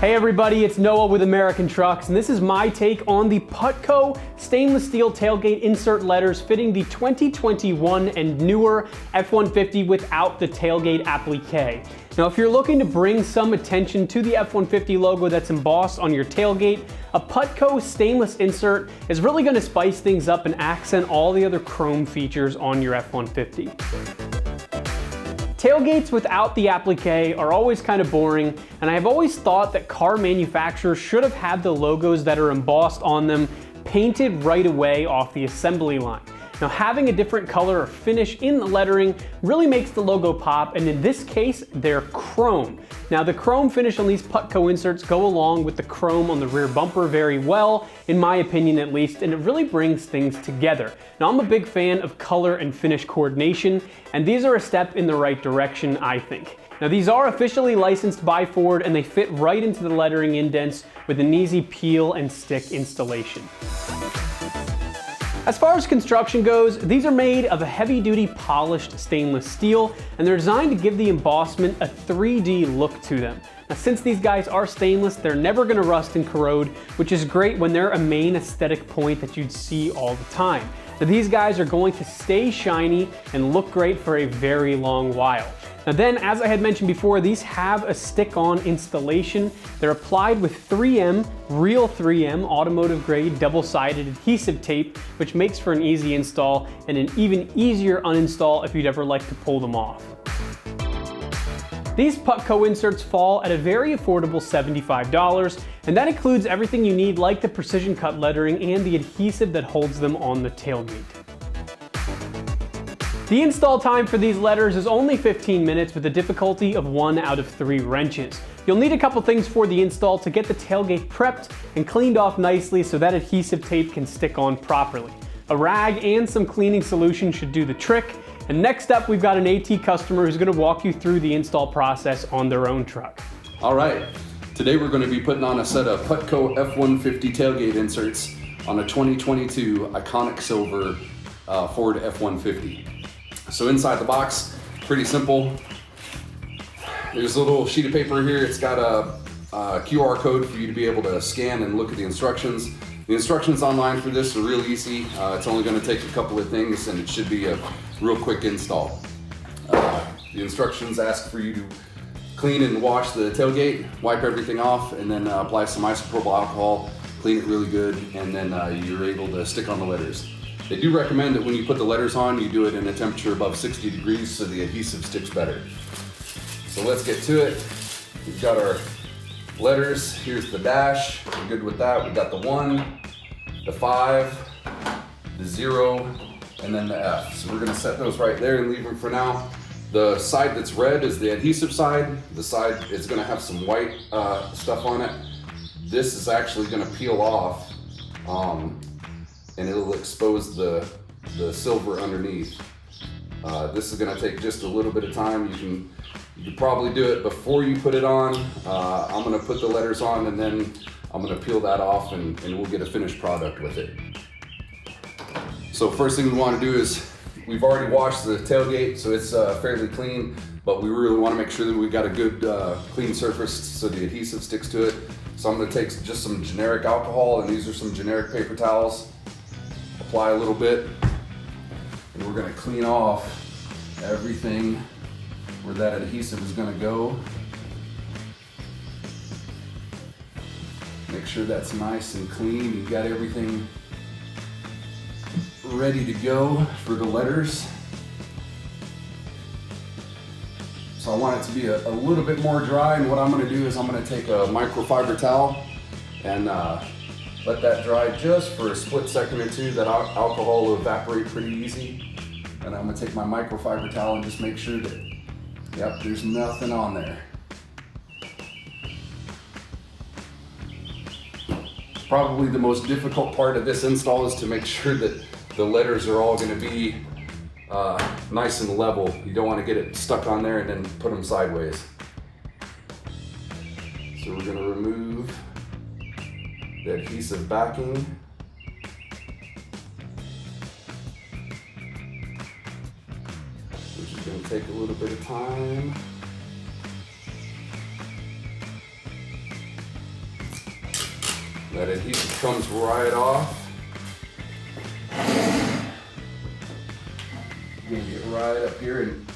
Hey everybody, it's Noah with American Trucks, and this is my take on the Putco stainless steel tailgate insert letters fitting the 2021 and newer F-150 without the tailgate applique. Now, if you're looking to bring some attention to the F-150 logo that's embossed on your tailgate, a Putco stainless insert is really going to spice things up and accent all the other chrome features on your F-150. Tailgates without the applique are always kind of boring, and I have always thought that car manufacturers should have had the logos that are embossed on them painted right away off the assembly line. Now, having a different color or finish in the lettering really makes the logo pop, and in this case, they're chrome. Now, the chrome finish on these Putco inserts go along with the chrome on the rear bumper very well, in my opinion at least, and it really brings things together. Now, I'm a big fan of color and finish coordination, and these are a step in the right direction, I think. Now, these are officially licensed by Ford, and they fit right into the lettering indents with an easy peel and stick installation. As far as construction goes, these are made of a heavy-duty polished stainless steel, and they're designed to give the embossment a 3D look to them. Now, since these guys are stainless, they're never going to rust and corrode, which is great when they're a main aesthetic point that you'd see all the time. Now, these guys are going to stay shiny and look great for a very long while. Now then, as I had mentioned before, these have a stick-on installation. They're applied with 3M, real 3M, automotive grade, double-sided adhesive tape, which makes for an easy install and an even easier uninstall if you'd ever like to pull them off. These Putco inserts fall at a very affordable $75, and that includes everything you need like the precision cut lettering and the adhesive that holds them on the tailgate. The install time for these letters is only 15 minutes with a difficulty of 1 out of 3 wrenches. You'll need a couple things for the install to get the tailgate prepped and cleaned off nicely so that adhesive tape can stick on properly. A rag and some cleaning solution should do the trick. And next up, we've got an AT customer who's going to walk you through the install process on their own truck. All right, today we're going to be putting on a set of Putco F-150 tailgate inserts on a 2022 iconic silver Ford F-150. So inside the box, pretty simple. There's a little sheet of paper here. It's got a QR code for you to be able to scan and look at the instructions. The instructions online for this are real easy. It's only going to take a couple of things, and it should be a real quick install. The instructions ask for you to clean and wash the tailgate, wipe everything off, and then apply some isopropyl alcohol, clean it really good, and then you're able to stick on the letters. They do recommend that when you put the letters on, you do it in a temperature above 60 degrees so the adhesive sticks better. So let's get to it. We've got our letters. Here's the dash. We're good with that. We've got the 1, the 5, the 0, and then the F. So we're gonna set those right there and leave them for now. The side that's red is the adhesive side. The side is gonna have some white stuff on it. This is actually gonna peel off and it'll expose the silver underneath. This is gonna take just a little bit of time. You can probably do it before you put it on. I'm gonna put the letters on and then I'm gonna peel that off and we'll get a finished product with it. So first thing we wanna do is, we've already washed the tailgate, so it's fairly clean, but we really wanna make sure that we got a good clean surface so the adhesive sticks to it. So I'm gonna take just some generic alcohol, and these are some generic paper towels. Apply a little bit, and we're gonna clean off everything where that adhesive is gonna go. Make sure that's nice and clean. You've got everything ready to go for the letters. So I want it to be a little bit more dry, and what I'm gonna do is I'm gonna take a microfiber towel and let that dry just for a split second or two. That alcohol will evaporate pretty easy. And I'm gonna take my microfiber towel and just make sure that, yep, there's nothing on there. Probably the most difficult part of this install is to make sure that the letters are all gonna be nice and level. You don't wanna get it stuck on there and then put them sideways. So we're gonna remove the adhesive backing. Which is going to take a little bit of time. That adhesive comes right off. You're gonna get right up here, and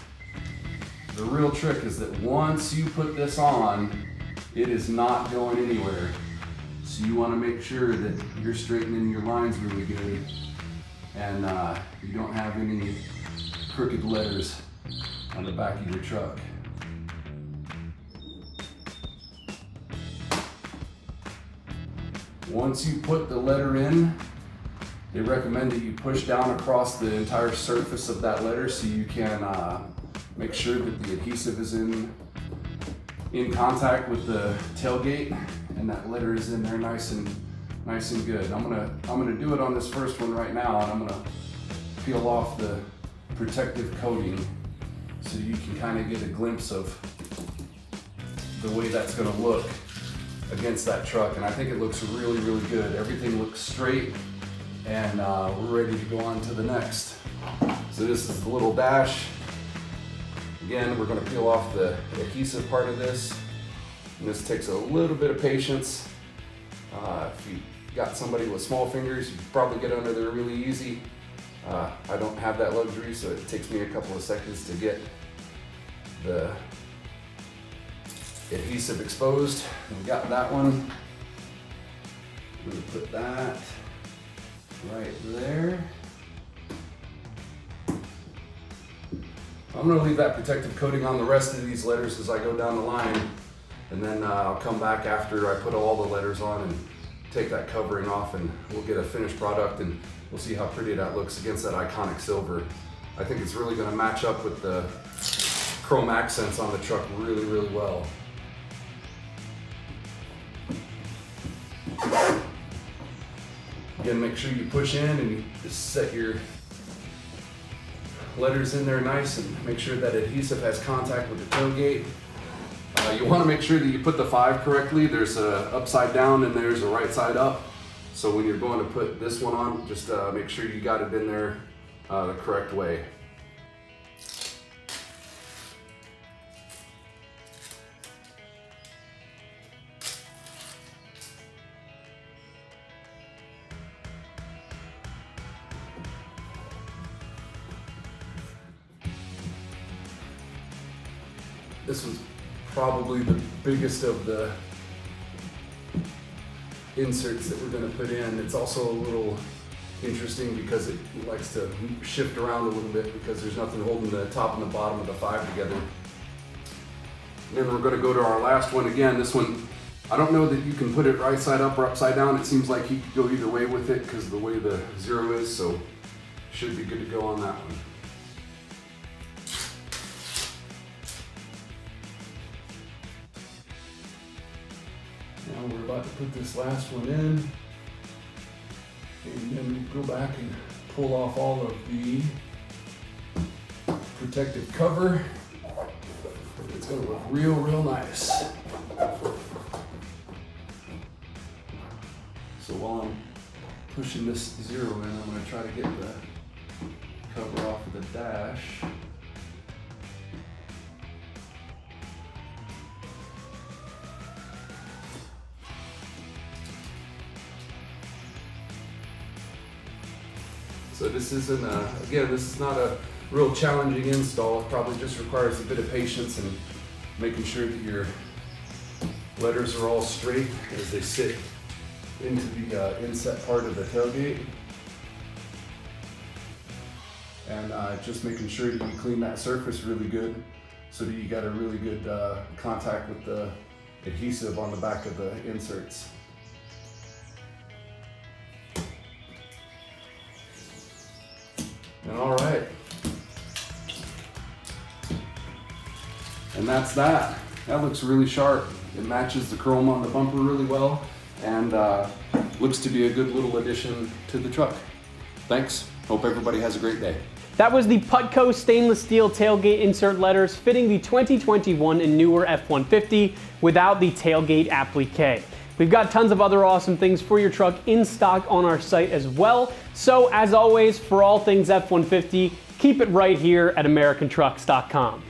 the real trick is that once you put this on, it is not going anywhere. So you wanna make sure that you're straightening your lines really good and you don't have any crooked letters on the back of your truck. Once you put the letter in, they recommend that you push down across the entire surface of that letter so you can make sure that the adhesive is in contact with the tailgate and that letter is in there nice and good. I'm gonna do it on this first one right now, and I'm gonna peel off the protective coating so you can kind of get a glimpse of the way that's gonna look against that truck. And I think it looks really good. Everything looks straight, and we're ready to go on to the next. So this is the little dash. Again, we're gonna peel off the adhesive part of this, and this takes a little bit of patience. If you got somebody with small fingers, you can probably get under there really easy. I don't have that luxury, so it takes me a couple of seconds to get the adhesive exposed. We got that one. I'm gonna put that right there. I'm gonna leave that protective coating on the rest of these letters as I go down the line, and then I'll come back after I put all the letters on and take that covering off, and we'll get a finished product, and we'll see how pretty that looks against that iconic silver. I think it's really gonna match up with the chrome accents on the truck really well. Again, make sure you push in and you just set your letters in there nice, and make sure that adhesive has contact with the tailgate. You want to make sure that you put the 5 correctly. There's a upside down and there's a right side up. So when you're going to put this one on, just make sure you got it in there the correct way. This was probably the biggest of the inserts that we're going to put in. It's also a little interesting because it likes to shift around a little bit because there's nothing holding the top and the bottom of the 5 together. And then we're going to go to our last one again. This one, I don't know that you can put it right side up or upside down. It seems like you could go either way with it because of the way the 0 is, so should be good to go on that one. Now we're about to put this last one in, and then go back and pull off all of the protective cover. It's going to look real nice. So while I'm pushing this 0 in, I'm going to try to get the cover off of the dash. So this isn't again, this is not a real challenging install. It probably just requires a bit of patience and making sure that your letters are all straight as they sit into the inset part of the tailgate. And just making sure that you clean that surface really good so that you got a really good contact with the adhesive on the back of the inserts. And all right. And that's that. That looks really sharp. It matches the chrome on the bumper really well, and looks to be a good little addition to the truck. Thanks. Hope everybody has a great day. That was the Putco stainless steel tailgate insert letters fitting the 2021 and newer F-150 without the tailgate applique. We've got tons of other awesome things for your truck in stock on our site as well. So as always, for all things F-150, keep it right here at AmericanTrucks.com.